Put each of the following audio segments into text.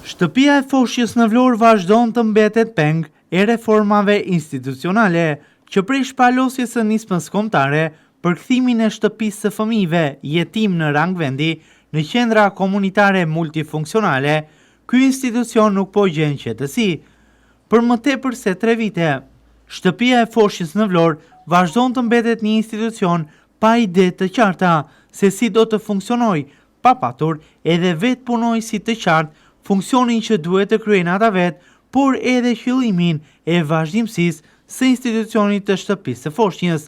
Shtëpia e Foshqës në Vlorë vazhdon të mbetet peng e reformave institucionale që prej shpalosjes së nismës kombëtare për kthimin e shtëpisë së fëmijëve jetim në rang vendi në qendra komunitare multifunksionale, ky institucion nuk po gjen qetësi. Për më tepër se 3 vite, Shtëpia e Foshqës në Vlorë vazhdon të mbetet një institucion pa ide të qarta se si do të funksionojë, pa patur edhe vetë punojësit të qartë funksionin që duhet të kryejnë ata vetë, por edhe qëllimin e vazhdimësisë së institucionit të Shtëpisë së Foshqës,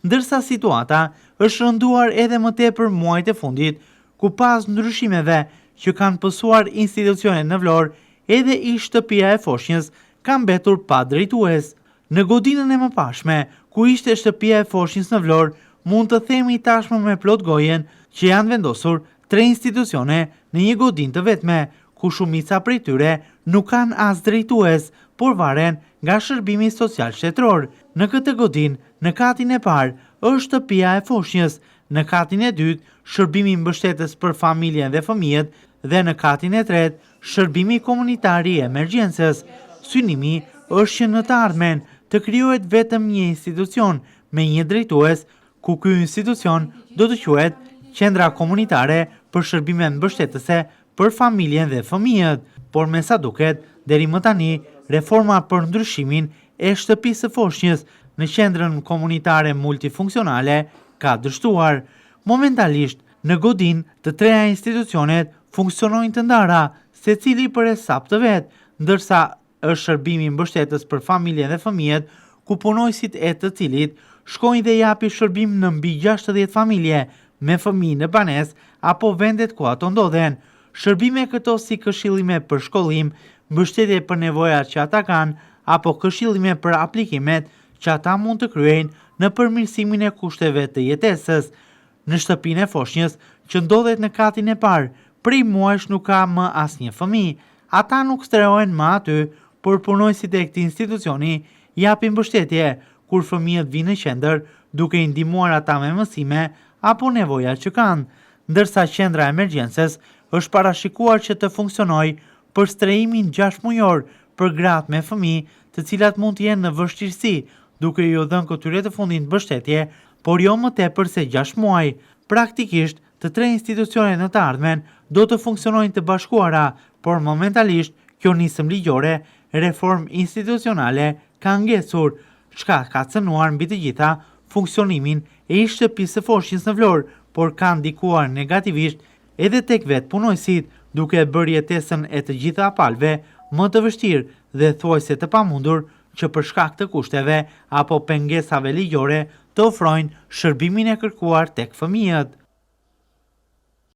ndërsa situata është rënduar edhe më tepër muajt e fundit, ku pas ndryshimeve që kanë pësuar institucionet në Vlorë, edhe i Shtëpia e Foshqës ka mbetur pa drejtues. Në godinën e mëpashme, ku ishte Shtëpia e Foshqës në Vlorë, mund të themi tashmë me plot gojen që janë vendosur 3 institucione në një godinë të vetme, ku shumica prej tyre nuk kanë as drejtues, por varen nga shërbimi social shtetëror. Në këtë godinë, në katin e parë është Shtëpia e Foshqës, në katin e dytë shërbimi mbështetës për familjen dhe fëmijët dhe në katin e tretë shërbimi komunitar i emergjencës. Synimi është që në të ardhmen të krijohet vetëm një institucion me një drejtues, ku ky institucion do të quhet Qendra Komunitare për Shërbime Mbështetëse për familjen dhe fëmijët, por me sa duket, deri më tani, reforma për ndryshimin e Shtëpisë së Foshqës në Qendrën Komunitare Multifunksionale ka dështuar. Momentalisht, në godinë të 3 institucionet funksionojnë të ndara, secili për hesap të vet, ndërsa është shërbimi mbështetës për familjen dhe fëmijët, ku punojësit e të cilit shkojnë dhe japi shërbim në mbi 60 familje me fëmijë në banesë apo vendet ku ato ndodhen. Shërbime këto si këshillime për shkollim, mbështetje për nevojat që ata kanë, apo këshillime për aplikimet që ata mund të kryejnë në përmirësimin e kushteve të jetesës. Në Shtëpinë e Foshqës, që ndodhet në katin e parë, prej muajsh nuk ka më asnjë fëmijë. Ata nuk strehohen më aty, por punojësit e këtij institucioni japin mbështetje kur fëmijët vinë në qendër, duke i ndihmuar ata me mësime apo nevojat që kanë, ndërsa qendra e emergjencës është parashikuar që të funksionojë për strehimin 6 mujor për gratë me fëmijë, të cilat mund të jenë në vështirësi, duke ju dhënë këtyre të fundit mbështetje, por jo më tepër se 6 muaj. Praktikisht, të 3 institucionet në të ardhmen do të funksionojnë të bashkuara, por momentalisht kjo nisëm ligjore, reform institucionale ka ngesur, çka ka cënuar mbi të gjitha funksionimin e Shtëpisë së Foshqës në Vlorë, por ka ndikuar negativisht edhe tek vetë punojësit, duke bërë jetesën e të gjitha palëve më të vështirë dhe thuajse të pamundur që për shkak të kushteve apo pengesave ligjore të ofrojnë shërbimin e kërkuar tek fëmijët.